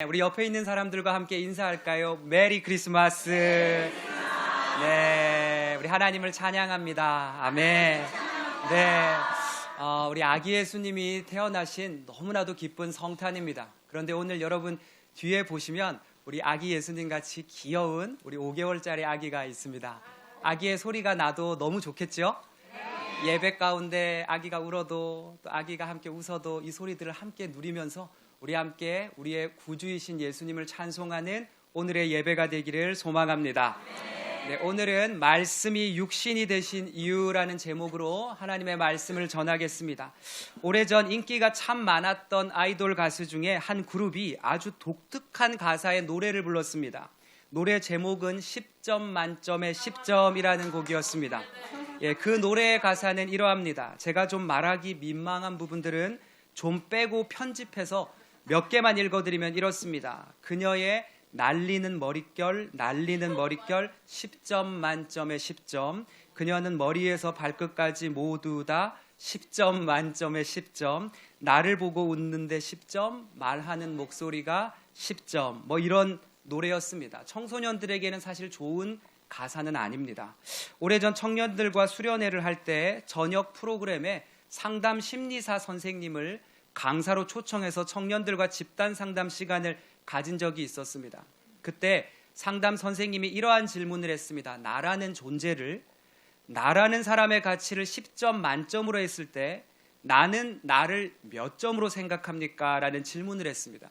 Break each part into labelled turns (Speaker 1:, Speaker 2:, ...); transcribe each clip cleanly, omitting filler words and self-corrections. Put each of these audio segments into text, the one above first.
Speaker 1: 우리 옆에 있는 사람들과 함께 인사할까요? 메리 크리스마스. 네, 우리 하나님을 찬양합니다. 아멘. 네, 우리 아기 예수님이 태어나신 너무나도 기쁜 성탄입니다. 그런데 오늘 여러분 뒤에 보시면 우리 아기 예수님 같이 귀여운 우리 5개월짜리 아기가 있습니다. 아기의 소리가 나도 너무 좋겠죠? 예배 가운데 아기가 울어도 또 아기가 함께 웃어도 이 소리들을 함께 누리면서 우리 함께 우리의 구주이신 예수님을 찬송하는 오늘의 예배가 되기를 소망합니다. 네, 오늘은 말씀이 육신이 되신 이유라는 제목으로 하나님의 말씀을 전하겠습니다. 오래전 인기가 참 많았던 아이돌 가수 중에 한 그룹이 아주 독특한 가사의 노래를 불렀습니다. 노래 제목은 10점 만점에 10점이라는 곡이었습니다. 예, 그 노래의 가사는 이러합니다. 제가 좀 말하기 민망한 부분들은 좀 빼고 편집해서 몇 개만 읽어드리면 이렇습니다. 그녀의 날리는 머릿결 10점 만점에 10점. 그녀는 머리에서 발끝까지 모두 다 10점 만점에 10점. 나를 보고 웃는데 10점, 말하는 목소리가 10점. 뭐 이런 노래였습니다. 청소년들에게는 사실 좋은 가사는 아닙니다. 오래전 청년들과 수련회를 할 때 저녁 프로그램에 상담 심리사 선생님을 강사로 초청해서 청년들과 집단 상담 시간을 가진 적이 있었습니다. 그때 상담 선생님이 이러한 질문을 했습니다. 나라는 존재를, 나라는 사람의 가치를 10점 만점으로 했을 때 나는 나를 몇 점으로 생각합니까? 라는 질문을 했습니다.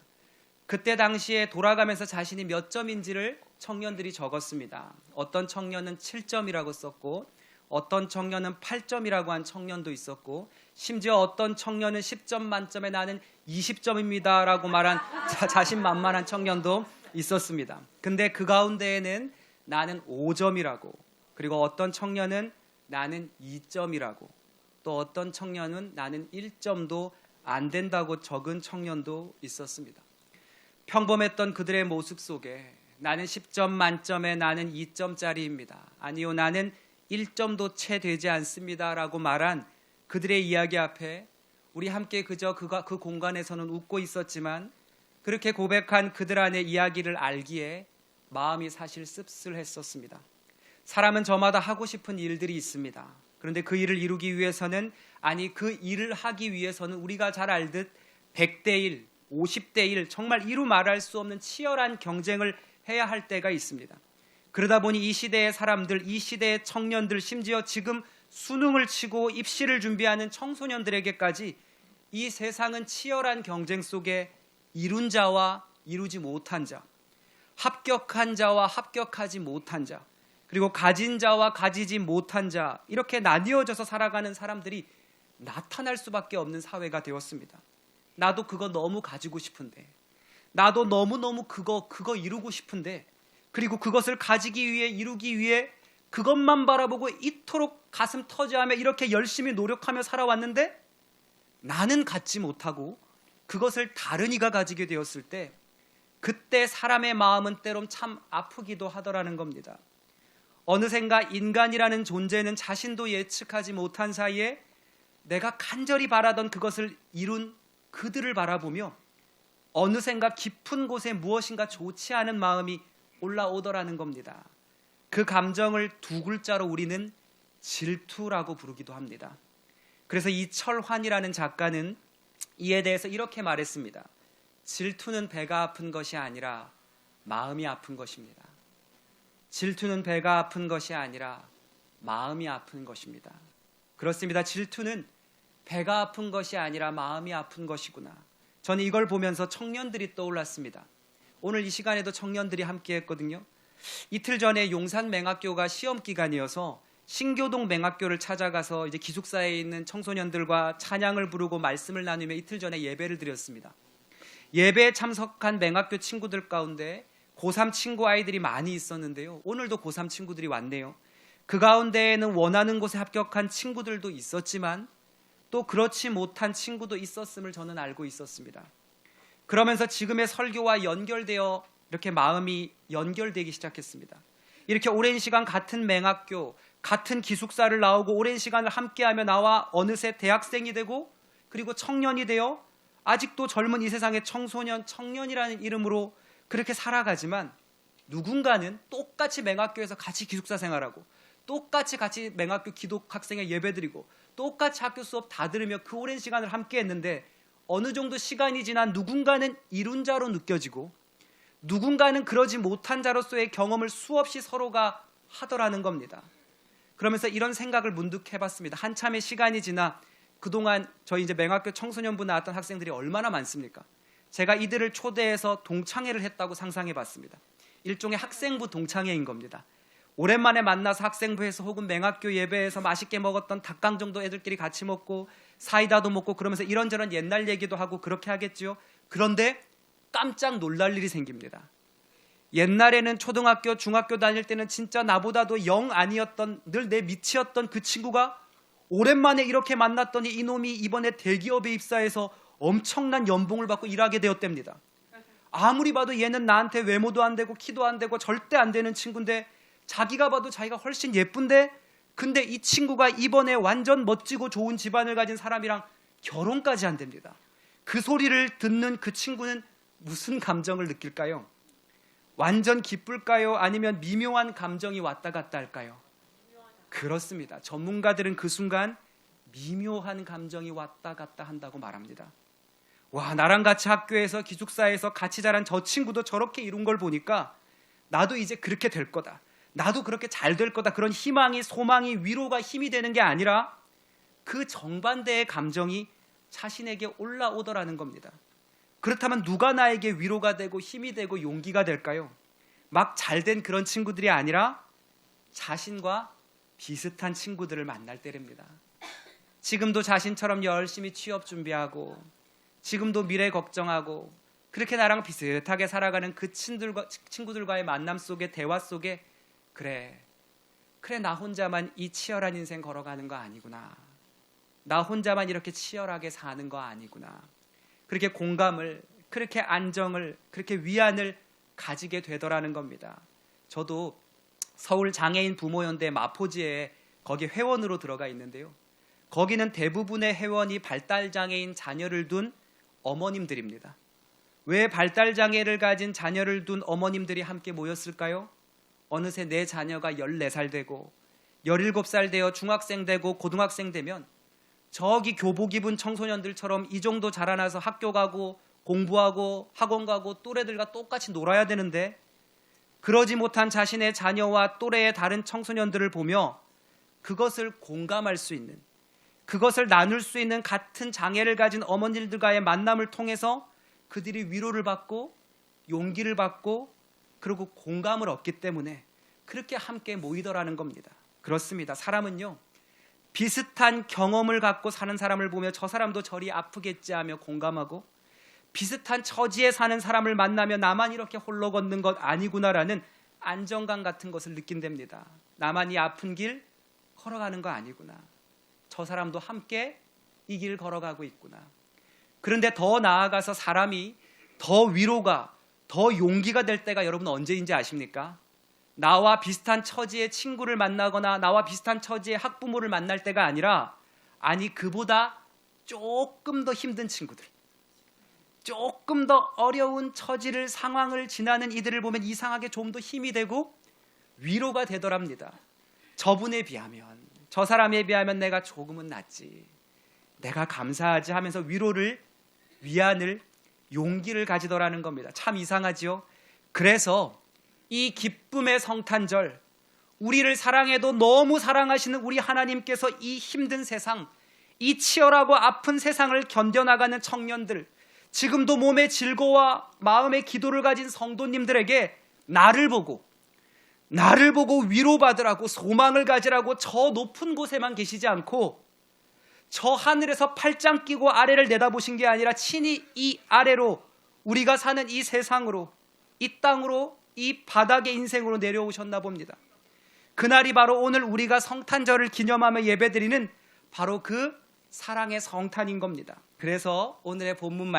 Speaker 1: 그때 당시에 돌아가면서 자신이 몇 점인지를 청년들이 적었습니다. 어떤 청년은 7점이라고 썼고 어떤 청년은 8점이라고 한 청년도 있었고 심지어 어떤 청년은 10점 만점에 나는 20점입니다 라고 말한 자신만만한 청년도 있었습니다. 근데 그 가운데에는 나는 5점이라고, 그리고 어떤 청년은 나는 2점이라고, 또 어떤 청년은 나는 1점도 안 된다고 적은 청년도 있었습니다. 평범했던 그들의 모습 속에 나는 10점 만점에 나는 2점짜리입니다. 아니요, 나는 1점도 채 되지 않습니다 라고 말한 그들의 이야기 앞에 우리 함께 그저 그 공간에서는 웃고 있었지만 그렇게 고백한 그들 안의 이야기를 알기에 마음이 사실 씁쓸했었습니다. 사람은 저마다 하고 싶은 일들이 있습니다. 그런데 그 일을 이루기 위해서는, 아니 그 일을 하기 위해서는 우리가 잘 알듯 100대 1, 50대 1 정말 이루 말할 수 없는 치열한 경쟁을 해야 할 때가 있습니다. 그러다 보니 이 시대의 사람들, 이 시대의 청년들, 심지어 지금 수능을 치고 입시를 준비하는 청소년들에게까지 이 세상은 치열한 경쟁 속에 이룬 자와 이루지 못한 자, 합격한 자와 합격하지 못한 자, 그리고 가진 자와 가지지 못한 자, 이렇게 나뉘어져서 살아가는 사람들이 나타날 수밖에 없는 사회가 되었습니다. 나도 그거 너무 가지고 싶은데, 나도 너무너무 그거 이루고 싶은데, 그리고 그것을 가지기 위해, 이루기 위해 그것만 바라보고 이토록 가슴 터지하며 이렇게 열심히 노력하며 살아왔는데 나는 갖지 못하고 그것을 다른 이가 가지게 되었을 때 그때 사람의 마음은 때론 참 아프기도 하더라는 겁니다. 어느샌가 인간이라는 존재는 자신도 예측하지 못한 사이에 내가 간절히 바라던 그것을 이룬 그들을 바라보며 어느샌가 깊은 곳에 무엇인가 좋지 않은 마음이 올라오더라는 겁니다. 그 감정을 두 글자로 우리는 질투라고 부르기도 합니다. 그래서 이철환이라는 작가는 이에 대해서 이렇게 말했습니다. 질투는 배가 아픈 것이 아니라 마음이 아픈 것입니다. 질투는 배가 아픈 것이 아니라 마음이 아픈 것입니다. 그렇습니다. 질투는 배가 아픈 것이 아니라 마음이 아픈 것이구나. 저는 이걸 보면서 청년들이 떠올랐습니다. 오늘 이 시간에도 청년들이 함께 했거든요. 이틀 전에 용산 맹학교가 시험 기간이어서 신교동 맹학교를 찾아가서 이제 기숙사에 있는 청소년들과 찬양을 부르고 말씀을 나누며 이틀 전에 예배를 드렸습니다. 예배에 참석한 맹학교 친구들 가운데 고3 친구 아이들이 많이 있었는데요. 오늘도 고3 친구들이 왔네요. 그 가운데에는 원하는 곳에 합격한 친구들도 있었지만 또 그렇지 못한 친구도 있었음을 저는 알고 있었습니다. 그러면서 지금의 설교와 연결되어 이렇게 마음이 연결되기 시작했습니다. 이렇게 오랜 시간 같은 맹학교, 같은 기숙사를 나오고 오랜 시간을 함께하며 나와 어느새 대학생이 되고 그리고 청년이 되어 아직도 젊은 이 세상의 청소년, 청년이라는 이름으로 그렇게 살아가지만 누군가는 똑같이 맹학교에서 같이 기숙사 생활하고 똑같이 같이 맹학교 기독 학생회 예배드리고 똑같이 학교 수업 다 들으며 그 오랜 시간을 함께 했는데 어느 정도 시간이 지난 누군가는 이룬 자로 느껴지고 누군가는 그러지 못한 자로서의 경험을 수없이 서로가 하더라는 겁니다. 그러면서 이런 생각을 문득 해봤습니다. 한참의 시간이 지나 그동안 저희 이제 맹학교 청소년부 나왔던 학생들이 얼마나 많습니까? 제가 이들을 초대해서 동창회를 했다고 상상해봤습니다. 일종의 학생부 동창회인 겁니다. 오랜만에 만나서 학생부에서 혹은 맹학교 예배에서 맛있게 먹었던 닭강정도 애들끼리 같이 먹고 사이다도 먹고 그러면서 이런저런 옛날 얘기도 하고 그렇게 하겠죠. 그런데 깜짝 놀랄 일이 생깁니다. 옛날에는 초등학교, 중학교 다닐 때는 진짜 나보다도 영 아니었던 늘 내 밑이었던 그 친구가 오랜만에 이렇게 만났더니 이놈이 이번에 대기업에 입사해서 엄청난 연봉을 받고 일하게 되었답니다. 아무리 봐도 얘는 나한테 외모도 안 되고 키도 안 되고 절대 안 되는 친구인데 자기가 봐도 자기가 훨씬 예쁜데 근데 이 친구가 이번에 완전 멋지고 좋은 집안을 가진 사람이랑 결혼까지 한답니다. 그 소리를 듣는 그 친구는 무슨 감정을 느낄까요? 완전 기쁠까요? 아니면 미묘한 감정이 왔다 갔다 할까요? 그렇습니다. 전문가들은 그 순간 미묘한 감정이 왔다 갔다 한다고 말합니다. 와, 나랑 같이 학교에서 기숙사에서 같이 자란 저 친구도 저렇게 이룬 걸 보니까 나도 이제 그렇게 될 거다. 나도 그렇게 잘 될 거다. 그런 희망이, 소망이, 위로가 힘이 되는 게 아니라 그 정반대의 감정이 자신에게 올라오더라는 겁니다. 그렇다면 누가 나에게 위로가 되고 힘이 되고 용기가 될까요? 막 잘된 그런 친구들이 아니라 자신과 비슷한 친구들을 만날 때랍니다. 지금도 자신처럼 열심히 취업 준비하고 지금도 미래 걱정하고 그렇게 나랑 비슷하게 살아가는 그 친구들과의 만남 속에 대화 속에 그래 나 혼자만 이 치열한 인생 걸어가는 거 아니구나. 나 혼자만 이렇게 치열하게 사는 거 아니구나. 그렇게 공감을, 그렇게 안정을, 그렇게 위안을 가지게 되더라는 겁니다. 저도 서울 장애인 부모연대 마포지에 거기 회원으로 들어가 있는데요. 거기는 대부분의 회원이 발달장애인 자녀를 둔 어머님들입니다. 왜 발달장애를 가진 자녀를 둔 어머님들이 함께 모였을까요? 어느새 내 자녀가 14살 되고 17살 되어 중학생 되고 고등학생 되면 저기 교복 입은 청소년들처럼 이 정도 자라나서 학교 가고 공부하고 학원 가고 또래들과 똑같이 놀아야 되는데 그러지 못한 자신의 자녀와 또래의 다른 청소년들을 보며 그것을 공감할 수 있는, 그것을 나눌 수 있는 같은 장애를 가진 어머니들과의 만남을 통해서 그들이 위로를 받고 용기를 받고 그리고 공감을 얻기 때문에 그렇게 함께 모이더라는 겁니다. 그렇습니다. 사람은요, 비슷한 경험을 갖고 사는 사람을 보며 저 사람도 저리 아프겠지 하며 공감하고 비슷한 처지에 사는 사람을 만나며 나만 이렇게 홀로 걷는 것 아니구나라는 안정감 같은 것을 느낀답니다. 나만 이 아픈 길 걸어가는 거 아니구나. 저 사람도 함께 이 길 걸어가고 있구나. 그런데 더 나아가서 사람이 더 위로가, 더 용기가 될 때가 여러분 언제인지 아십니까? 나와 비슷한 처지의 친구를 만나거나 나와 비슷한 처지의 학부모를 만날 때가 아니라 그보다 조금 더 힘든 친구들, 조금 더 어려운 처지를 상황을 지나는 이들을 보면 이상하게 좀 더 힘이 되고 위로가 되더랍니다. 저분에 비하면, 저 사람에 비하면 내가 조금은 낫지, 내가 감사하지 하면서 위로를, 위안을, 용기를 가지더라는 겁니다. 참 이상하지요? 그래서 이 기쁨의 성탄절, 우리를 사랑해도 너무 사랑하시는 우리 하나님께서 이 힘든 세상, 이 치열하고 아픈 세상을 견뎌나가는 청년들, 지금도 몸의 질고와 마음의 기도를 가진 성도님들에게 나를 보고 위로받으라고, 소망을 가지라고 저 높은 곳에만 계시지 않고 저 하늘에서 팔짱 끼고 아래를 내다보신 게 아니라 친히 이 아래로, 우리가 사는 이 세상으로, 이 땅으로, 이 바닥의 인생으로 내려오셨나 봅니다. 그날이 바로 오늘 우리가 성탄절을 기념하며 예배드리는 바로 그 사랑의 성탄인 겁니다. 그래서 오늘의 본문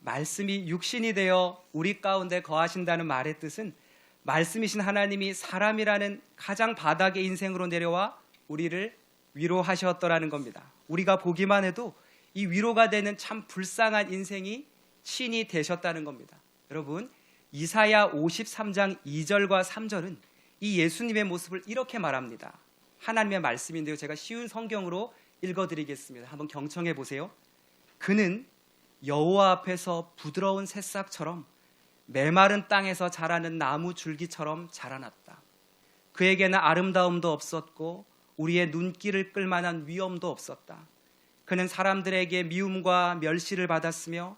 Speaker 1: 말씀이 육신이 되어 우리 가운데 거하신다는 말의 뜻은 말씀이신 하나님이 사람이라는 가장 바닥의 인생으로 내려와 우리를 위로하셨더라는 겁니다. 우리가 보기만 해도 이 위로가 되는 참 불쌍한 인생이 신이 되셨다는 겁니다. 여러분, 이사야 53장 2절과 3절은 이 예수님의 모습을 이렇게 말합니다. 하나님의 말씀인데요, 제가 쉬운 성경으로 읽어드리겠습니다. 한번 경청해 보세요. 그는 여호와 앞에서 부드러운 새싹처럼 메마른 땅에서 자라는 나무 줄기처럼 자라났다. 그에게는 아름다움도 없었고 우리의 눈길을 끌만한 위엄도 없었다. 그는 사람들에게 미움과 멸시를 받았으며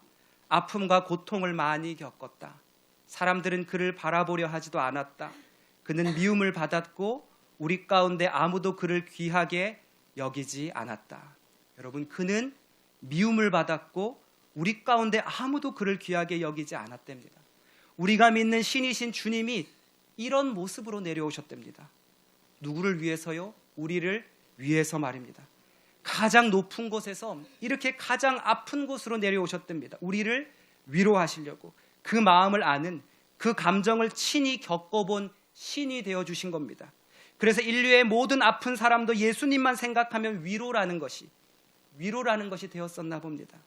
Speaker 1: 아픔과 고통을 많이 겪었다. 사람들은 그를 바라보려 하지도 않았다. 그는 미움을 받았고 우리 가운데 아무도 그를 귀하게 여기지 않았다. 여러분, 그는 미움을 받았고 우리 가운데 아무도 그를 귀하게 여기지 않았답니다. 우리가 믿는 신이신 주님이 이런 모습으로 내려오셨답니다. 누구를 위해서요? 우리를 위해서 말입니다. 가장 높은 곳에서 이렇게 가장 아픈 곳으로 내려오셨답니다. 우리를 위로하시려고. 그 마음을 아는, 그 감정을 친히 겪어본 신이 되어주신 겁니다. 그래서 인류의 모든 아픈 사람도 예수님만 생각하면 위로라는 것이 되었었나 봅니다.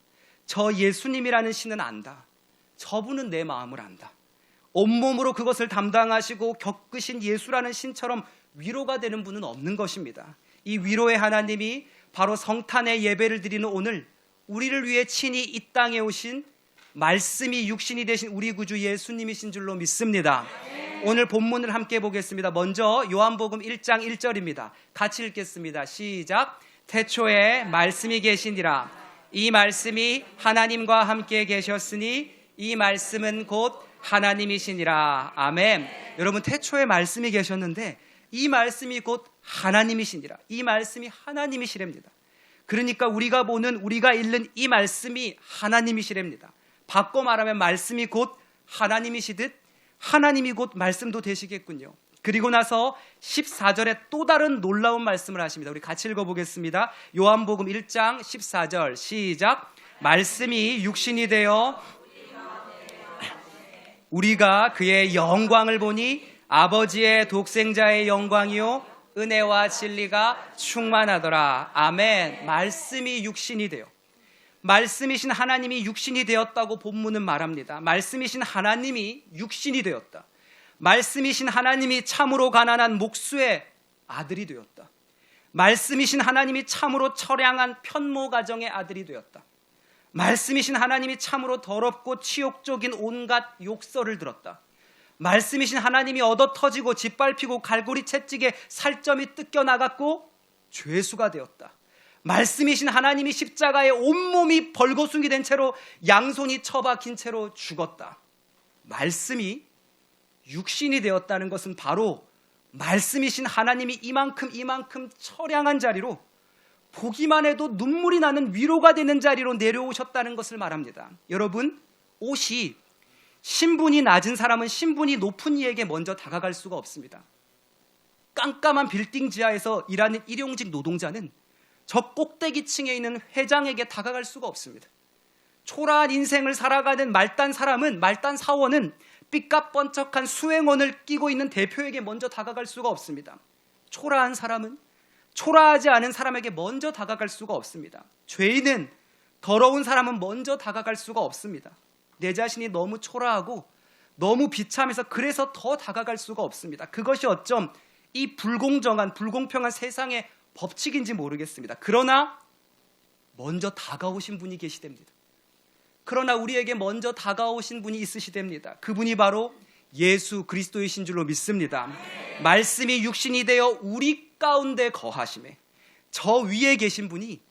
Speaker 1: 저 예수님이라는 신은 안다. 저분은 내 마음을 안다. 온몸으로 그것을 담당하시고 겪으신 예수라는 신처럼 위로가 되는 분은 없는 것입니다. 이 위로의 하나님이 바로 성탄의 예배를 드리는 오늘 우리를 위해 친히 이 땅에 오신 말씀이 육신이 되신 우리 구주 예수님이신 줄로 믿습니다. 오늘 본문을 함께 보겠습니다. 먼저 요한복음 1장 1절입니다. 같이 읽겠습니다. 시작. 태초에 말씀이 계시니라. 이 말씀이 하나님과 함께 계셨으니 이 말씀은 곧 하나님이시니라. 아멘. 여러분, 태초에 말씀이 계셨는데 이 말씀이 곧 하나님이시니라. 이 말씀이 하나님이시랍니다. 그러니까 우리가 보는, 우리가 읽는 이 말씀이 하나님이시랍니다. 바꿔 말하면 말씀이 곧 하나님이시듯 하나님이 곧 말씀도 되시겠군요. 그리고 나서 14절에 또 다른 놀라운 말씀을 하십니다. 우리 같이 읽어보겠습니다. 요한복음 1장 14절 시작. 말씀이 육신이 되어 우리가 그의 영광을 보니 아버지의 독생자의 영광이요 은혜와 진리가 충만하더라. 아멘. 말씀이 육신이 되어, 말씀이신 하나님이 육신이 되었다고 본문은 말합니다. 말씀이신 하나님이 육신이 되었다. 말씀이신 하나님이 참으로 가난한 목수의 아들이 되었다. 말씀이신 하나님이 참으로 처량한 편모 가정의 아들이 되었다. 말씀이신 하나님이 참으로 더럽고 치욕적인 온갖 욕설을 들었다. 말씀이신 하나님이 얻어터지고 짓밟히고 갈고리 채찍에 살점이 뜯겨나갔고 죄수가 되었다. 말씀이신 하나님이 십자가에 온몸이 벌거숭이 된 채로 양손이 처박힌 채로 죽었다. 말씀이 육신이 되었다는 것은 바로 말씀이신 하나님이 이만큼 처량한 자리로, 보기만 해도 눈물이 나는 위로가 되는 자리로 내려오셨다는 것을 말합니다. 여러분, 옷이 신분이 낮은 사람은 신분이 높은 이에게 먼저 다가갈 수가 없습니다. 깜깜한 빌딩 지하에서 일하는 일용직 노동자는 저 꼭대기층에 있는 회장에게 다가갈 수가 없습니다. 초라한 인생을 살아가는 말단 사원은 삐까뻔쩍한 수행원을 끼고 있는 대표에게 먼저 다가갈 수가 없습니다. 초라한 사람은 초라하지 않은 사람에게 먼저 다가갈 수가 없습니다. 죄인은, 더러운 사람은 먼저 다가갈 수가 없습니다. 내 자신이 너무 초라하고 너무 비참해서 그래서 더 다가갈 수가 없습니다. 그것이 어쩜 이 불공평한 세상의 법칙인지 모르겠습니다. 그러나 먼저 다가오신 분이 계시답니다. 그러나 우리에게 먼저 다가오신 분이 있으시답니다. 그분이 바로 예수 그리스도이신 줄로 믿습니다. 말씀이 육신이 되어 우리 가운데 거하심에, 저 위에 계신 분이,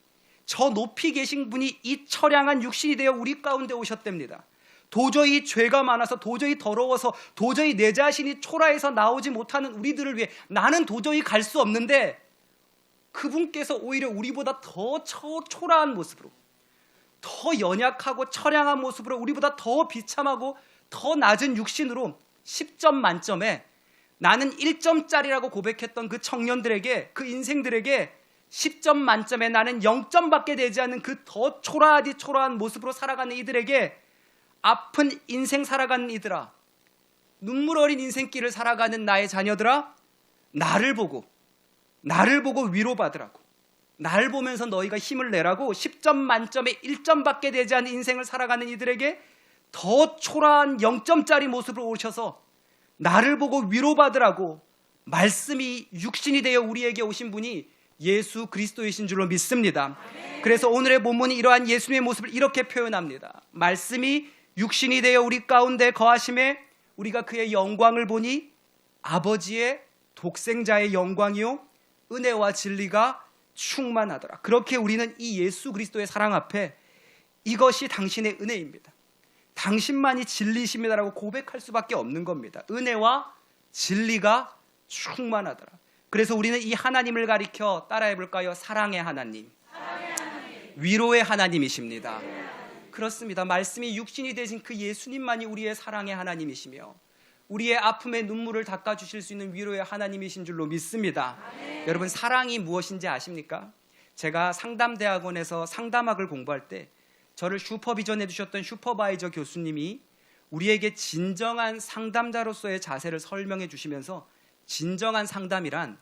Speaker 1: 저 높이 계신 분이 이 처량한 육신이 되어 우리 가운데 오셨답니다. 도저히 죄가 많아서, 도저히 더러워서, 도저히 내 자신이 초라해서 나오지 못하는 우리들을 위해 나는 도저히 갈 수 없는데 그분께서 오히려 우리보다 더 초라한 모습으로, 더 연약하고 처량한 모습으로, 우리보다 더 비참하고 더 낮은 육신으로 10점 만점에 나는 1점짜리라고 고백했던 그 청년들에게, 그 인생들에게 10점 만점에 나는 0점밖에 되지 않는 그 더 초라한 모습으로 살아가는 이들에게, 아픈 인생 살아가는 이들아, 눈물 어린 인생길을 살아가는 나의 자녀들아, 나를 보고 위로받으라고, 날 보면서 너희가 힘을 내라고 10점 만점에 1점밖에 되지 않은 인생을 살아가는 이들에게 더 초라한 0점짜리 모습으로 오셔서 나를 보고 위로받으라고 말씀이 육신이 되어 우리에게 오신 분이 예수 그리스도이신 줄로 믿습니다. 그래서 오늘의 본문이 이러한 예수님의 모습을 이렇게 표현합니다. 말씀이 육신이 되어 우리 가운데 거하심에 우리가 그의 영광을 보니 아버지의 독생자의 영광이요 은혜와 진리가 충만하더라. 그렇게 우리는 이 예수 그리스도의 사랑 앞에 이것이 당신의 은혜입니다, 당신만이 진리이십니다라고 고백할 수밖에 없는 겁니다. 은혜와 진리가 충만하더라. 그래서 우리는 이 하나님을 가리켜 따라해 볼까요? 사랑의 하나님, 위로의 하나님이십니다. 그렇습니다. 말씀이 육신이 되신 그 예수님만이 우리의 사랑의 하나님이시며 우리의 아픔의 눈물을 닦아주실 수 있는 위로의 하나님이신 줄로 믿습니다. 여러분, 사랑이 무엇인지 아십니까? 제가 상담대학원에서 상담학을 공부할 때 저를 슈퍼비전해 주셨던 슈퍼바이저 교수님이 우리에게 진정한 상담자로서의 자세를 설명해 주시면서 진정한 상담이란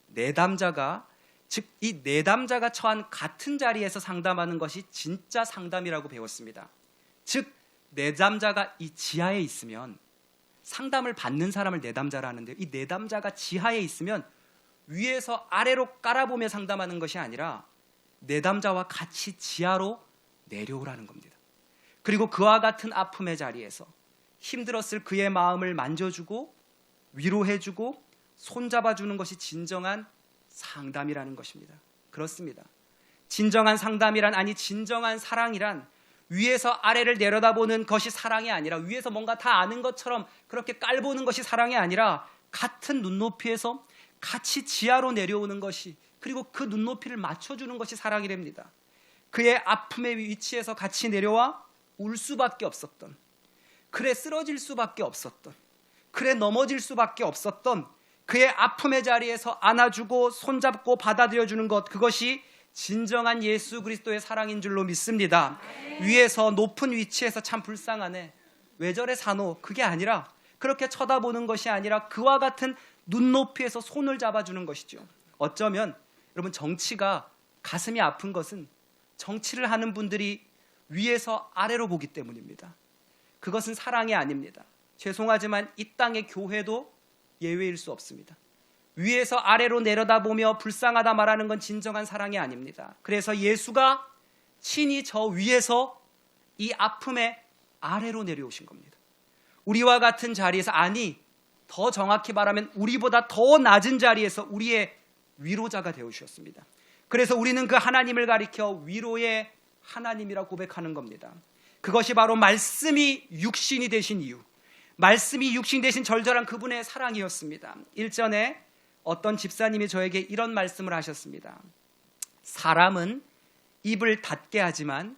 Speaker 1: 내담자가, 즉 이 내담자가 처한 같은 자리에서 상담하는 것이 진짜 상담이라고 배웠습니다. 즉 내담자가 이 지하에 있으면 상담을 받는 사람을 내담자라 하는데요, 이 내담자가 지하에 있으면 위에서 아래로 깔아보며 상담하는 것이 아니라 내담자와 같이 지하로 내려오라는 겁니다. 그리고 그와 같은 아픔의 자리에서 힘들었을 그의 마음을 만져주고 위로해주고 손잡아주는 것이 진정한 상담이라는 것입니다. 그렇습니다. 진정한 상담이란, 아니 진정한 사랑이란 위에서 아래를 내려다보는 것이 사랑이 아니라, 위에서 뭔가 다 아는 것처럼 그렇게 깔보는 것이 사랑이 아니라 같은 눈높이에서 같이 지하로 내려오는 것이, 그리고 그 눈높이를 맞춰주는 것이 사랑이랍니다. 그의 아픔의 위치에서 같이 내려와 울 수밖에 없었던, 그래 쓰러질 수밖에 없었던, 그래 넘어질 수밖에 없었던 그의 아픔의 자리에서 안아주고 손잡고 받아들여주는 것, 그것이 진정한 예수 그리스도의 사랑인 줄로 믿습니다. 위에서 높은 위치에서 참 불쌍하네, 왜 저래 사노, 그게 아니라, 그렇게 쳐다보는 것이 아니라 그와 같은 눈높이에서 손을 잡아주는 것이죠. 어쩌면 여러분, 정치가 가슴이 아픈 것은 정치를 하는 분들이 위에서 아래로 보기 때문입니다. 그것은 사랑이 아닙니다. 죄송하지만 이 땅의 교회도 예외일 수 없습니다. 위에서 아래로 내려다보며 불쌍하다 말하는 건 진정한 사랑이 아닙니다. 그래서 예수가 친히 저 위에서 이 아픔의 아래로 내려오신 겁니다. 우리와 같은 자리에서, 아니 더 정확히 말하면 우리보다 더 낮은 자리에서 우리의 위로자가 되어주셨습니다. 그래서 우리는 그 하나님을 가리켜 위로의 하나님이라고 고백하는 겁니다. 그것이 바로 말씀이 육신이 되신 이유, 말씀이 육신 되신 절절한 그분의 사랑이었습니다. 일전에 어떤 집사님이 저에게 이런 말씀을 하셨습니다. 사람은 입을 닫게 하지만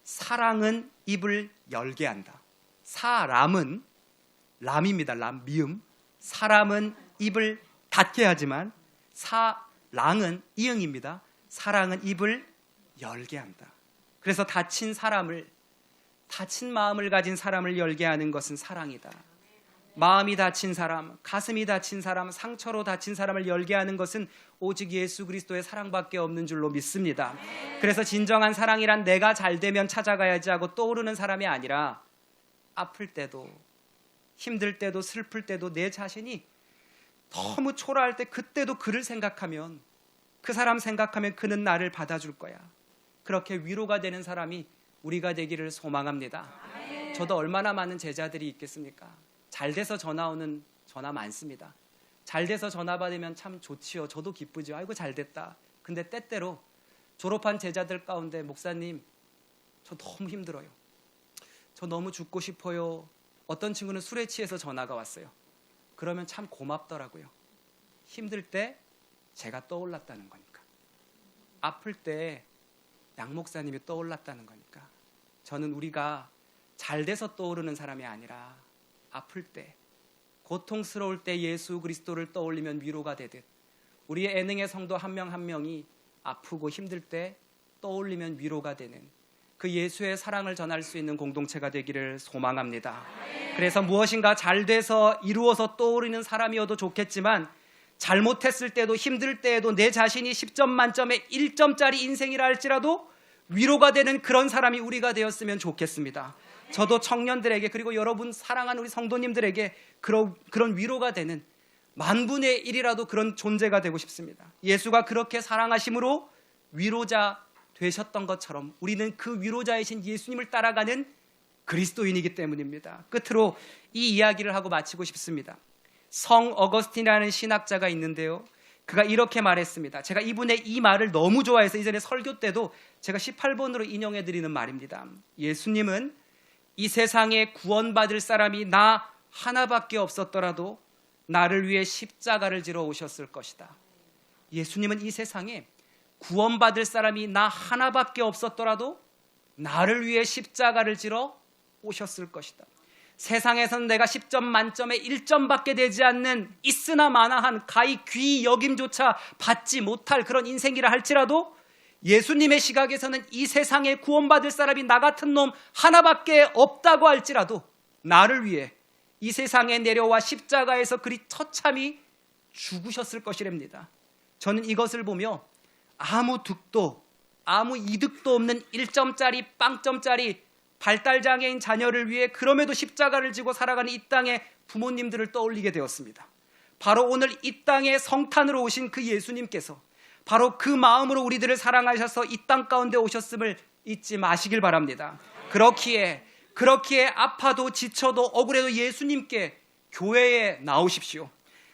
Speaker 1: 사랑은 입을 열게 한다. 사람은, 람입니다. 람, 미음. 사람은 입을 닫게 하지만 사랑은, 이응입니다. 사랑은 입을 열게 한다. 그래서 다친 사람을, 다친 마음을 가진 사람을 열게 하는 것은 사랑이다. 마음이 다친 사람, 가슴이 다친 사람, 상처로 다친 사람을 열게 하는 것은 오직 예수 그리스도의 사랑밖에 없는 줄로 믿습니다. 그래서 진정한 사랑이란 내가 잘 되면 찾아가야지 하고 떠오르는 사람이 아니라 아플 때도, 힘들 때도, 슬플 때도 내 자신이 너무 초라할 때 그때도 그를 생각하면, 그 사람 생각하면 그는 나를 받아줄 거야. 그렇게 위로가 되는 사람이 우리가 되기를 소망합니다. 저도 얼마나 많은 제자들이 있겠습니까? 잘 돼서 전화 오는 전화 많습니다. 잘 돼서 전화 받으면 참 좋지요. 저도 기쁘죠. 아이고 잘 됐다. 근데 때때로 졸업한 제자들 가운데, 목사님 저 너무 힘들어요, 저 너무 죽고 싶어요. 어떤 친구는 술에 취해서 전화가 왔어요. 그러면 참 고맙더라고요. 힘들 때 제가 떠올랐다는 거니까, 아플 때 양 목사님이 떠올랐다는 거니까. 저는 우리가 잘 돼서 떠오르는 사람이 아니라 아플 때, 고통스러울 때 예수 그리스도를 떠올리면 위로가 되듯, 우리의 애능의 성도 한 명 한 명이 아프고 힘들 때 떠올리면 위로가 되는 그 예수의 사랑을 전할 수 있는 공동체가 되기를 소망합니다. 그래서 무엇인가 잘 돼서 이루어서 떠오르는 사람이어도 좋겠지만 잘못했을 때도 힘들 때에도 내 자신이 10점 만점에 1점짜리 인생이라 할지라도 위로가 되는 그런 사람이 우리가 되었으면 좋겠습니다. 저도 청년들에게 그리고 여러분 사랑하는 우리 성도님들에게 그런 위로가 되는 만분의 1이라도 그런 존재가 되고 싶습니다. 예수가 그렇게 사랑하심으로 위로자 되셨던 것처럼 우리는 그 위로자이신 예수님을 따라가는 그리스도인이기 때문입니다. 끝으로 이 이야기를 하고 마치고 싶습니다. 성 어거스틴이라는 신학자가 있는데요, 그가 이렇게 말했습니다. 제가 이분의 이 말을 너무 좋아해서 이전에 설교 때도 제가 18번으로 인용해 드리는 말입니다. 예수님은 이 세상에 구원받을 사람이 나 하나밖에 없었더라도 나를 위해 십자가를 지러 오셨을 것이다. 예수님은 이 세상에 구원받을 사람이 나 하나밖에 없었더라도 나를 위해 십자가를 지러 오셨을 것이다. 세상에서는 내가 10점 만점에 1점밖에 되지 않는 있으나 마나한 가히 귀 여김조차 받지 못할 그런 인생이라 할지라도 예수님의 시각에서는 이 세상에 구원받을 사람이 나 같은 놈 하나밖에 없다고 할지라도 나를 위해 이 세상에 내려와 십자가에서 그리 처참히 죽으셨을 것이랍니다. 저는 이것을 보며 아무 득도 아무 이득도 없는 1점짜리 빵점짜리 발달장애인 자녀를 위해 그럼에도 십자가를 지고 살아가는 이 땅의 부모님들을 떠올리게 되었습니다. 바로 오늘 이 땅에 성탄으로 오신 그 예수님께서 바로 그 마음으로 우리들을 사랑하셔서 이 땅 가운데 오셨음을 잊지 마시길 바랍니다. 그렇기에 아파도 지쳐도 억울해도 예수님께 교회에 나오십시오.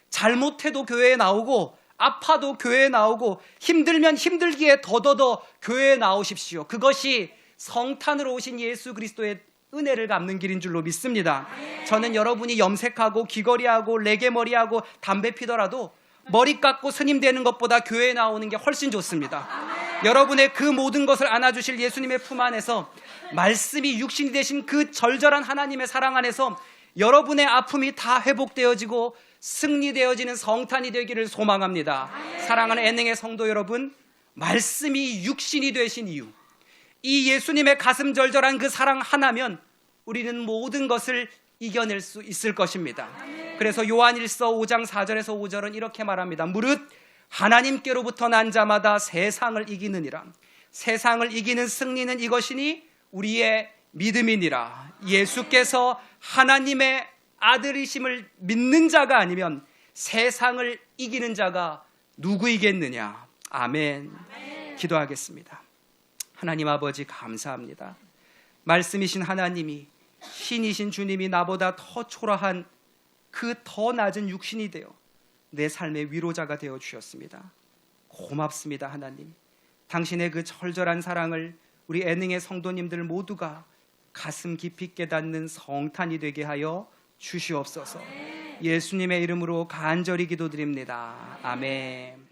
Speaker 1: 잘못해도 교회에 나오고 아파도 교회에 나오고 힘들면 힘들기에 더더더 교회에 나오십시오. 그것이 성탄으로 오신 예수 그리스도의 은혜를 갚는 길인 줄로 믿습니다. 저는 여러분이 염색하고 귀걸이하고 레게머리하고 담배 피더라도 머리 깎고 스님 되는 것보다 교회에 나오는 게 훨씬 좋습니다. 여러분의 그 모든 것을 안아주실 예수님의 품 안에서 말씀이 육신이 되신 그 절절한 하나님의 사랑 안에서 여러분의 아픔이 다 회복되어지고 승리되어지는 성탄이 되기를 소망합니다. 사랑하는 애능의 성도 여러분, 말씀이 육신이 되신 이유, 이 예수님의 가슴 절절한 그 사랑 하나면 우리는 모든 것을 이겨낼 수 있을 것입니다. 그래서 요한일서 5장 4절에서 5절은 이렇게 말합니다. 무릇 하나님께로부터 난 자마다 세상을 이기느니라. 세상을 이기는 승리는 이것이니 우리의 믿음이니라. 예수께서 하나님의 아들이심을 믿는 자가 아니면 세상을 이기는 자가 누구이겠느냐. 아멘. 기도하겠습니다. 하나님 아버지 감사합니다. 말씀이신 하나님이 신이신 주님이 나보다 더 초라한 그 더 낮은 육신이 되어 내 삶의 위로자가 되어 주셨습니다. 고맙습니다. 하나님, 당신의 그 절절한 사랑을 우리 애능의 성도님들 모두가 가슴 깊이 깨닫는 성탄이 되게 하여 주시옵소서. 예수님의 이름으로 간절히 기도드립니다. 아멘.